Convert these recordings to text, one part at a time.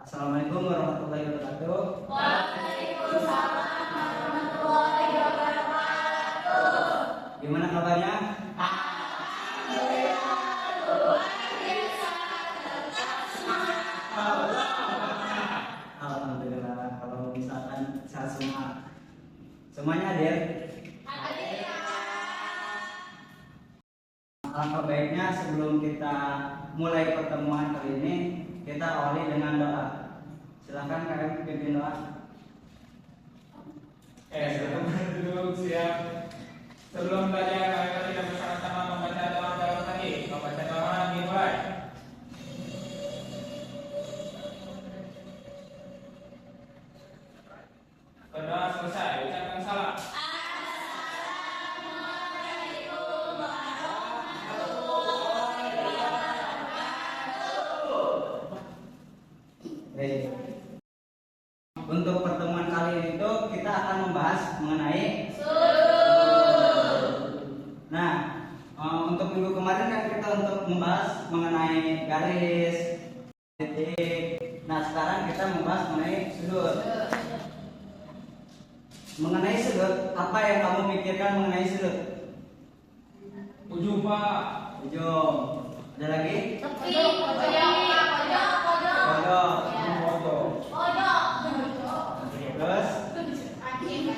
Assalamualaikum warahmatullahi wabarakatuh. Waalaikumsalam warahmatullahi wabarakatuh. Gimana kabarnya? Alhamdulillah, luar biasa, tetap semangat. Alhamdulillah, kalau misalkan sehat semua. Semuanya hadir. Hadir. Alangkah baiknya sebelum kita mulai pertemuan kali ini, kita awali dengan doa. Silakan kalian pimpin doa. Silakan duduk siap. Sebelum belajar kita tidak bersama-sama membaca doa dalam tadi. Membaca doa dimulai. Berdoa selesai, ucapkan salam. Assalamualaikum warahmatullahi wabarakatuh. Baik. Untuk pertemuan kali ini tuh kita akan membahas mengenai Nah, untuk minggu kemarin kan kita untuk membahas mengenai garis, titik. Nah, sekarang kita membahas mengenai sudut. Mengenai sudut, apa yang kamu pikirkan mengenai sudut? Ujung Pak. Ujung. Ada lagi? Tepi, pojok, pojok, pojok. Pojok. Pojok. Pojok. Terus? Anjing.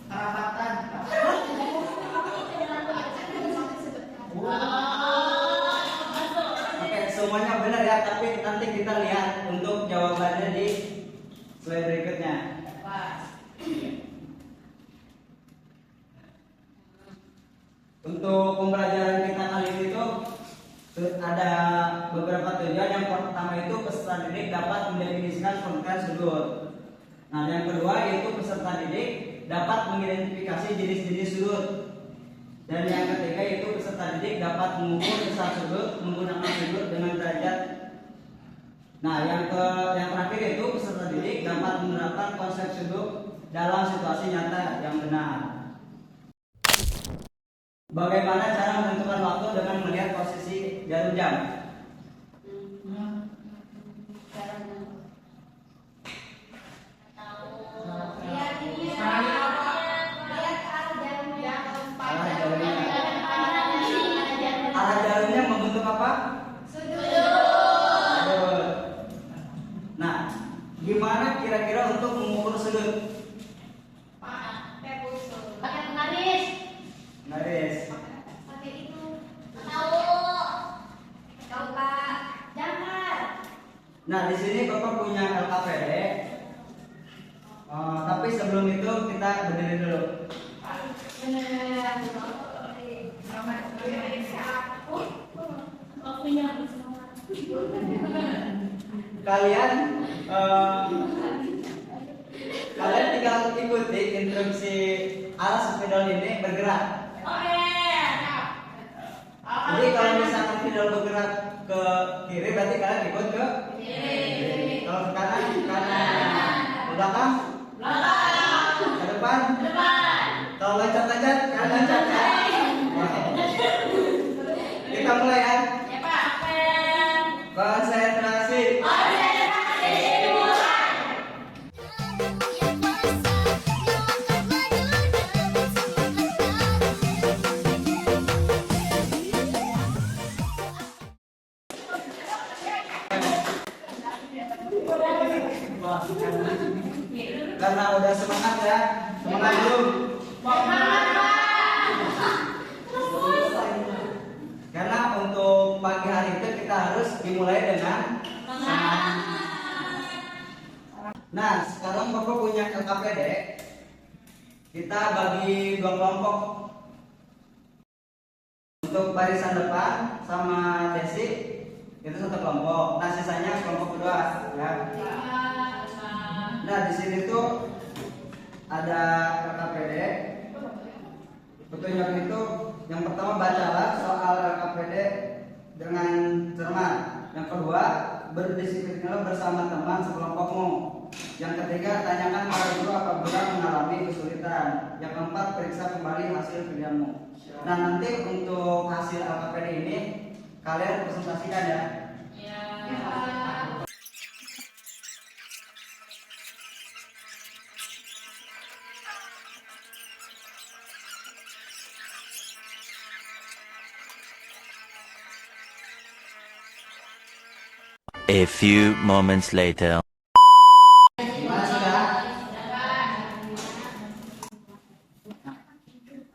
Kerapatan. Oke, semuanya benar ya, tapi nanti kita lihat untuk jawabannya di slide berikutnya. Untuk pembelajaran kita kali ini tuh ada beberapa tujuan. Yang pertama itu peserta didik dapat mendefinisikan pengertian sudut. Nah, yang kedua yaitu peserta didik dapat mengidentifikasi jenis-jenis sudut. Dan yang ketiga itu peserta didik dapat mengukur besar sudut menggunakan sudut dengan derajat. Nah, yang terakhir itu peserta didik dapat menerapkan konsep sudut dalam situasi nyata yang benar. Bagaimana cara menentukan waktu dengan melihat posisi jarum jam? Arah jarumnya membentuk apa? Sudut. Nah, gimana kira-kira untuk mengukur sudut? Garis. Nah, di sini Bapak punya LKPD. Tapi sebelum itu kita berdiri dulu. Kalian tinggal ikuti instruksi alas spidol ini bergerak. Jadi kalau misalkan spidol bergerak ke kiri, berarti kalian ikut ke kiri. Kalau ke kanan, kanan. Ke belakang, ke depan. Kalau loncat-loncat, kalian loncat ya. Kita mulai ya. Konsentrasi. Karena udah semangat ya, semangat dulu. Karena untuk pagi hari itu kita harus dimulai dengan semangat. Nah, sekarang Bapak punya LKPD. Kita bagi dua kelompok. Untuk barisan depan sama Desi itu satu kelompok. Nah sisanya kelompok kedua ya. Nah di sini tuh ada KKPD. Petunjuk itu yang pertama bacalah soal KKPD dengan cermat. Yang kedua berdisiplinlah bersama teman sekelompokmu. Yang ketiga tanyakan para guru apabila mengalami kesulitan. Yang keempat periksa kembali hasil pilihanmu. Nah nanti untuk hasil KKPD ini kalian presentasikan ya. A few moments later. Gimana sudah?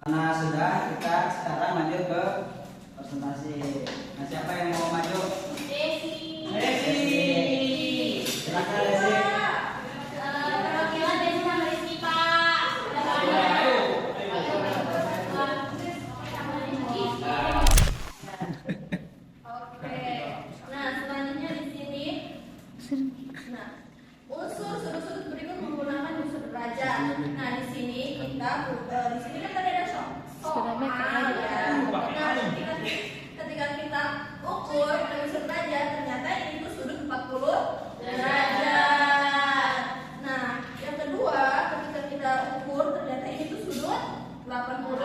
Karena sudah, kita sekarang lanjut ke presentasi. Nah siapa yang mau maju? Desi. Desi. Silakan Desi. Perwakilan Desi sama Rizky, Pak. Oke. Nah, selanjutnya di sini. Nah, unsur sudut-sudut berikut menggunakan unsur derajat. Nah, di sini kita di sini kan tadi ada soal ya. Nah, ketika kita ukur dari unsur derajat, ternyata ini tuh sudut 40 derajat. Nah, yang kedua, ketika kita ukur ternyata ini tuh sudut 80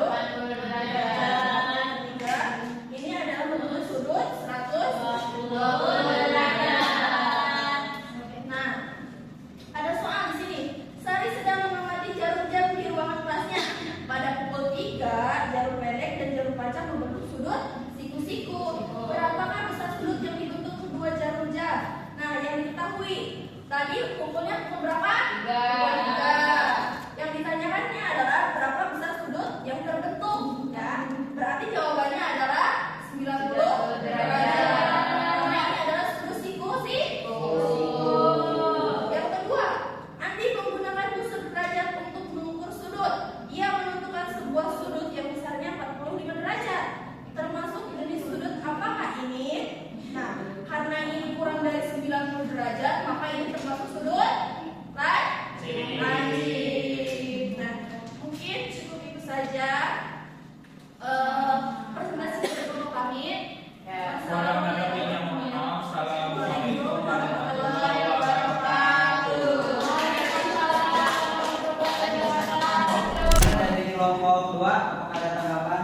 derajat. Ketiga, ini adalah bentuk sudut 120 derajat. Nah, ada soal di sini. Sari sedang mengamati jarum jam di ruangan kelasnya. Pada pukul 3, jarum pendek dan jarum panjang membentuk sudut siku-siku. Berapakah besar sudut yang dibentuk kedua jarum jam? Nah, yang diketahui tadi ukurnya pukul berapa? 3. Yang ditanyakannya adalah berapa besar sudut yang terbentuk, ya. Berarti jawabannya adalah 90 derajat. Karena ini adalah sudut siku-siku. Yang kedua, Andi menggunakan unsur derajat untuk mengukur sudut. Ia menentukan sebuah sudut yang besarnya 45 derajat. Termasuk jenis sudut apakah ini? Nah, karena ini kurang dari 90 derajat, maka ini termasuk sudut lancip. Nah, mungkin cukup itu saja presentasi dari kelompok kami. Kurang lebih yang mohon maaf. Assalamualaikum warahmatullahi Dari kelompok kedua apakah ada tanggapan?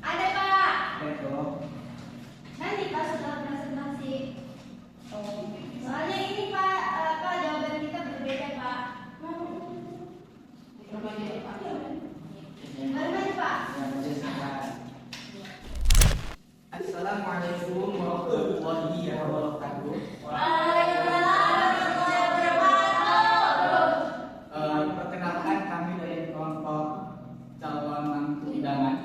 Ada, Pak. Betul. Nanti Pak sudah presentasi. Soalnya ini Pak, jawaban kita berbeda Pak. Berbeda Pak. Bagaimana Pak? Ya, lanjut silakan. Assalamualaikum warahmatullahi wabarakatuh. Waalaikumsalam warahmatullahi wabarakatuh. Perkenalkan kami dari kelompok calon mantu idaman.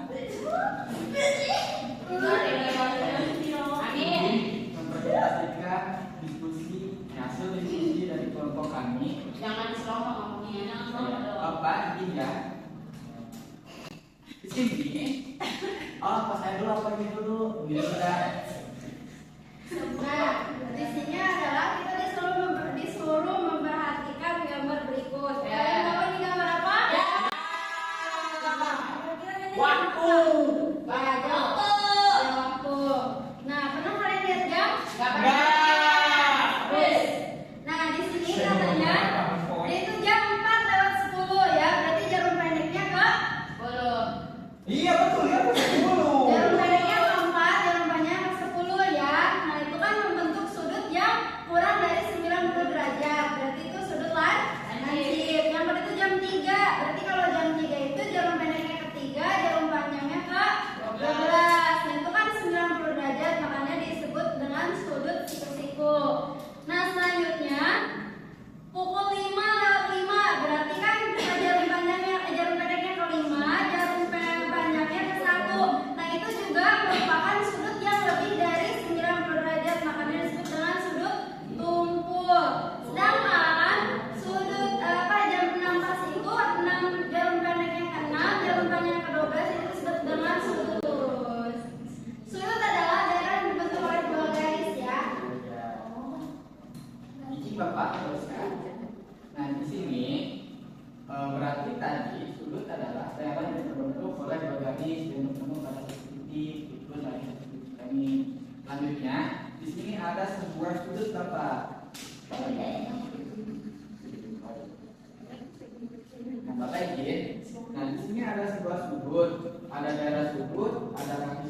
Amin. Mempresentasikan hasil diskusi dari kelompok kami. Jangan diserong ngomongnya, Bapak izin ya. Di sini. Oh, pas saya dulu apa ini dulu? Ini sudah. Nah, di sini adalah kita disuruh memperhatikan gambar berikut. Kalian tahu ini gambar apa? Ya. Waktu. Ya, jam. Ya, waktu. Nah, pernah kalian lihat jam? Wes. Nah, di sini katanya itu jam 4:10 ya. Berarti jarum pendeknya ke 10. Iya betul ya, 10. Jarum pendeknya ke 4, jarum panjangnya ke 10 ya. Nah, itu kan membentuk sudut yang kurang dari 90 derajat. Berarti itu sudut lancip. Yang kedua itu jam 3. Berarti kalau jam 3 itu jarum pendeknya ke 3, jarum panjangnya ke 12.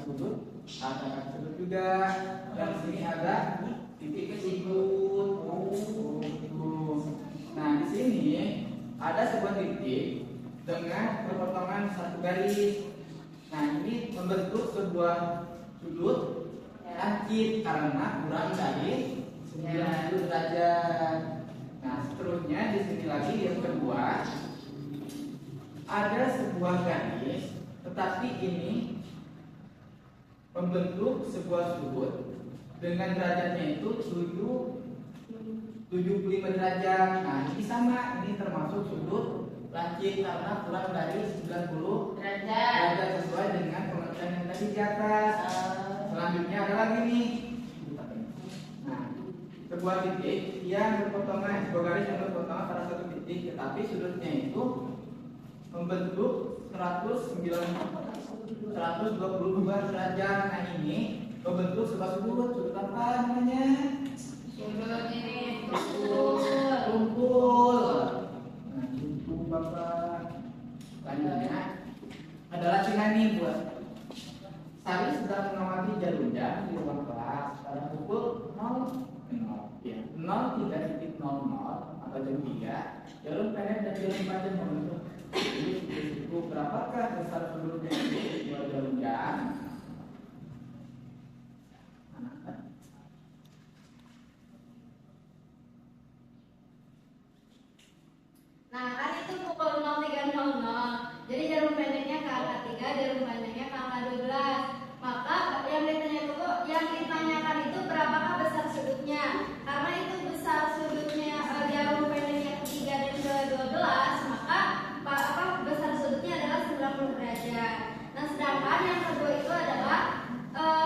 sudut, ada kaki sudut juga. Dan sini ada titik kesikut. Nah, di sini ada sebuah titik dengan perpotongan satu garis. Nah, ini membentuk sebuah sudut lancip karena kurang dari 90 derajat. Nah, seterusnya di sini lagi yang kedua ada sebuah garis, tetapi ini membentuk sebuah sudut dengan derajatnya itu 75 derajat. Nah, ini sama, ini termasuk sudut lancip karena kurang dari 90 derajat sesuai dengan pengertian yang tadi di atas. Selanjutnya ada lagi nih. Nah, sebuah titik yang berpotongan, sebuah garis yang berpotongan pada satu titik, tetapi sudutnya itu membentuk 122 derajat. Nah, ini membentuk sebuah sudut apa namanya? Sudut ini Tumpul. Nah, tumpul Bapak. Selanjutnya adalah cina nih buat Sari sedang mengamati jalurnya di ruang kelas pada pukul 0 ya 03.00 atau jam 3. Jalur pendek dan jalur panjang membentuk. Jadi berapakah besar sudutnya itu dua jalur jam? Nah, kan itu pukul 03.00. Jadi jarum pendeknya ke angka 3, jarum panjangnya ke angka 12. Maka yang ditanyakan itu berapakah besar sudutnya? Karena itu besar sudutnya jarum pendeknya ke 3 dan ke 12, maka besar sudutnya adalah 90 derajat. Nah, sedangkan yang kedua itu adalah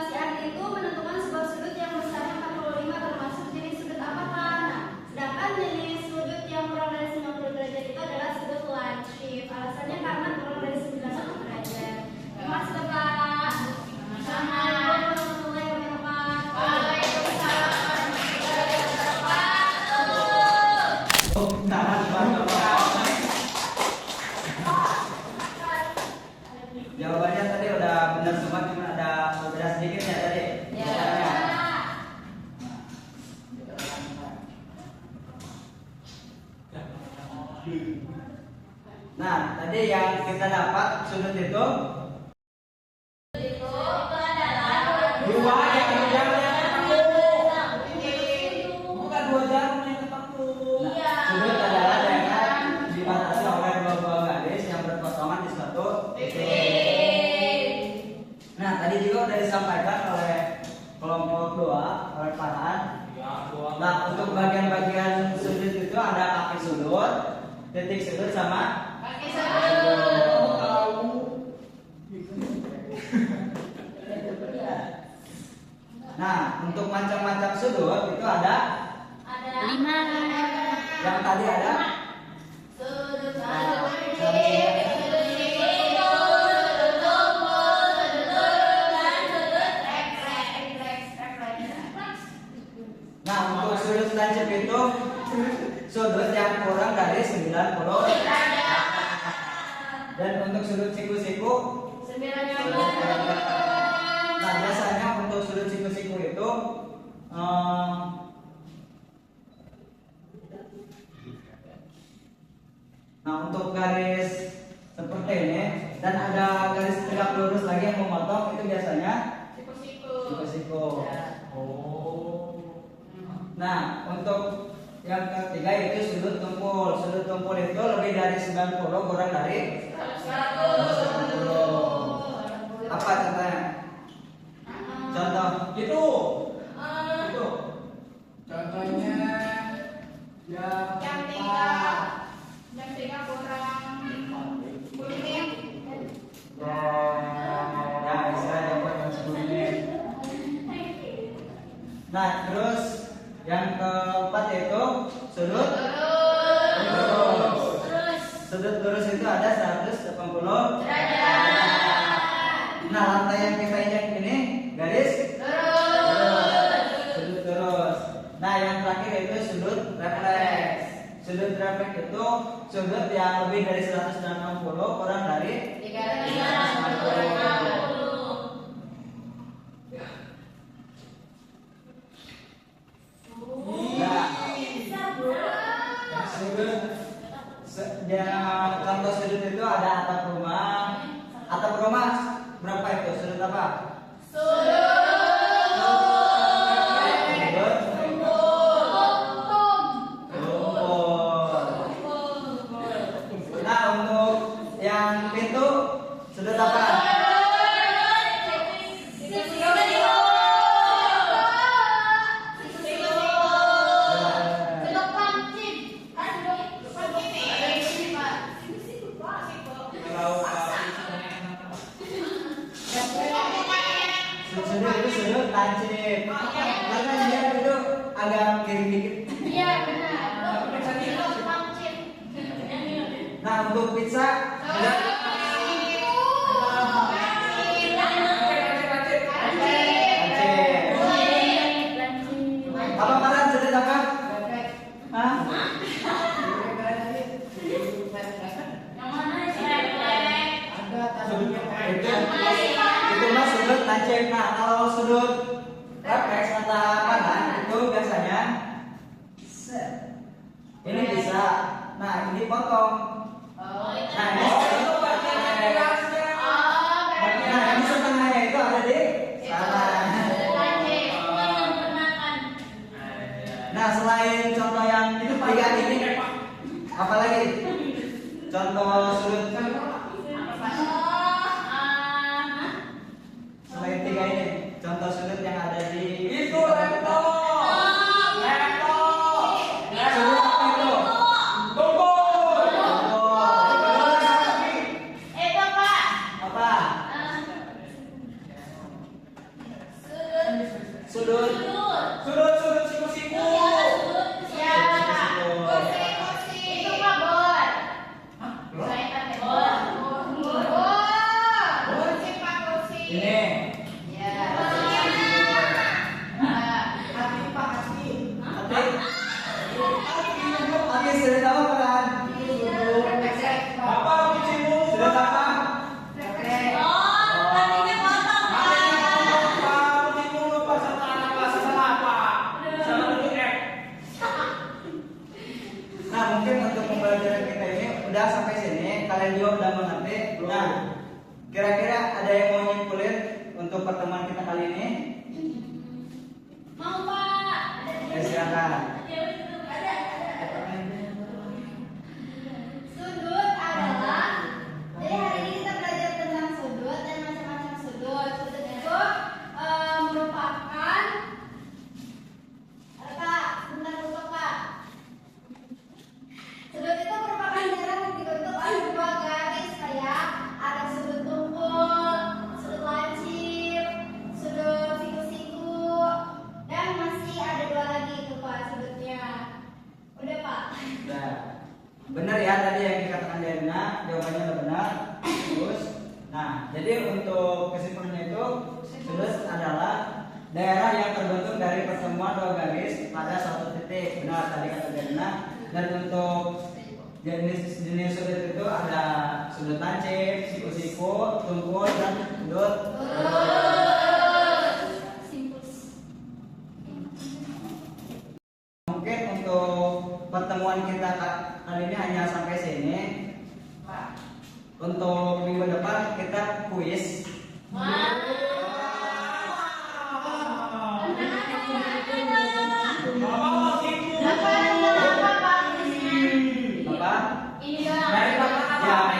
si Andi itu menentukan sebuah sudut yang besarnya 45 termasuk jenis sudut apakah? Nah, sedangkan jenis sudut yang kurang dari 90 derajat itu adalah sudut lancip. Alasannya karena kurang dari 90 derajat. Mas Bapak. Assalamualaikum warahmatullahi wabarakatuh. Waalaikumsalam. Jawabannya tadi udah benar semua, cuma ada berbeda sedikit ya tadi. Ya. Nah, tadi yang kita dapat sudut itu dua jarum yang ketemu. Bukan dua jarum yang ketemu. Sudut adalah daerah dibatasi oleh dua buah garis yang berpotongan di suatu titik. Nah, tadi juga sudah disampaikan oleh kelompok 2 oleh Farhan. Nah, untuk bagian-bagian sudut itu ada kaki sudut, titik sudut sama Kaki sudut. Nah, untuk macam-macam sudut itu ada 5. yang tadi ada Sudut sudut lancip, sudut siku, sudut tumpul, sudut lurus, dan sudut refleks. Nah, untuk sudut lancip itu sudut yang kurang dari 90. Dan untuk sudut siku-siku 90. nah, biasanya untuk sudut siku-siku itu nah, untuk garis seperti ini dan ada garis tegak lurus lagi yang memotong itu biasanya siku-siku. Nah, untuk yang ketiga itu sudut tumpul. Sudut tumpul itu lebih dari 90 kurang dari 100. Apa contohnya? Contoh Itu contohnya Jam 3 kurang 10 menit. ya istilahnya buat 10 menit. Nah, terus yang keempat itu sudut lurus. Sudut lurus itu ada 180 derajat. Nah, lantai yang kita injak ini garis lurus. Sudut lurus. Nah, yang terakhir itu sudut refleks. Sudut refleks itu sudut yang lebih dari 160 kurang dari 360. Nah, untuk yang pintu sudut apa? Sudut itu sudut lancip. Karena dia itu agak kiri dikit. Nah, untuk pizza apa malam sudut apa? Hah? Itu mah sudut lancip. Nah, kalau sudut refleks mata panah itu biasanya ini bisa. Nah, ini potong. Nah, ini setengahnya itu ada di sana. Nah, selain contoh yang tiga ini, apa lagi? Contoh sudut selain tiga ini, contoh sudut yang ada di itu laptop. Sudut apa itu? Apa? Sudut. Ini. Oke, sudut apa kan? Sudut apa? Nah, mungkin untuk pembelajaran kita ini udah sampai sini. Kalian juga udah mengerti. Nah, kira-kira ada yang mau nyimpulin untuk pertemuan kita kali ini? Ya, silakan. Sudut adalah, jadi hari ini kita belajar tentang sudut dan macam-macam sudut. Sudut itu merupakan, Kak, bentar dulu Kak. Sudut itu merupakan jarak yang dibentuk oleh dua garis kayak ada sudut tumpul, sudut lancip, sudut siku-siku, dan masih ada dua lagi itu Pak sudutnya. Udah Pak. Nah, benar ya tadi yang dikatakan Diana, jawabannya udah benar. Terus, nah, jadi untuk kesimpulannya itu sudut adalah daerah yang terbentuk dari pertemuan dua garis pada satu titik. Benar tadi kata Diana. Dan untuk jenis sudut itu ada sudut lancip, siku-siku, tumpul, dan sudut. Mungkin untuk pertemuan kita kali ini hanya sampai sini. Untuk minggu depan kita kuis. Bapak?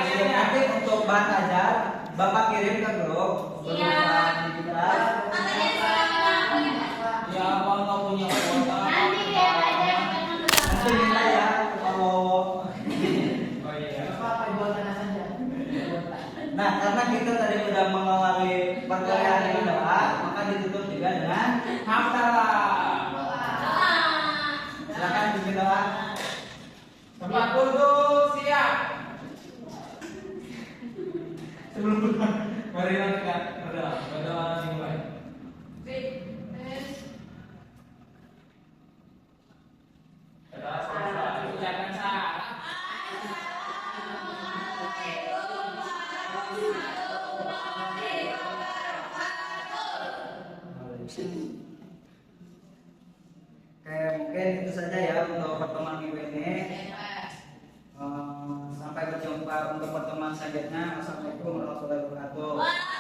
Ya, nanti untuk bahan ajar Bapak kirim ke grup. Berupa di kita. Ya, abang nggak punya kuota. Nanti dia aja Nanti minta ya kalau. Oh iya. Nah, karena kita tadi udah mengawali perkuliahan ini doa, maka ditutup juga dengan Hamdalah. silakan bikin doa. Tempat duduk siap. Sebelum mari kita berdoa dimulai. Berdoa selesai. Ucapkan syahadat. Oke, mungkin itu saja ya untuk pertemuan minggu ini. Sampai berjumpa untuk pertemuan selanjutnya. Wassalamualaikum warahmatullahi wabarakatuh.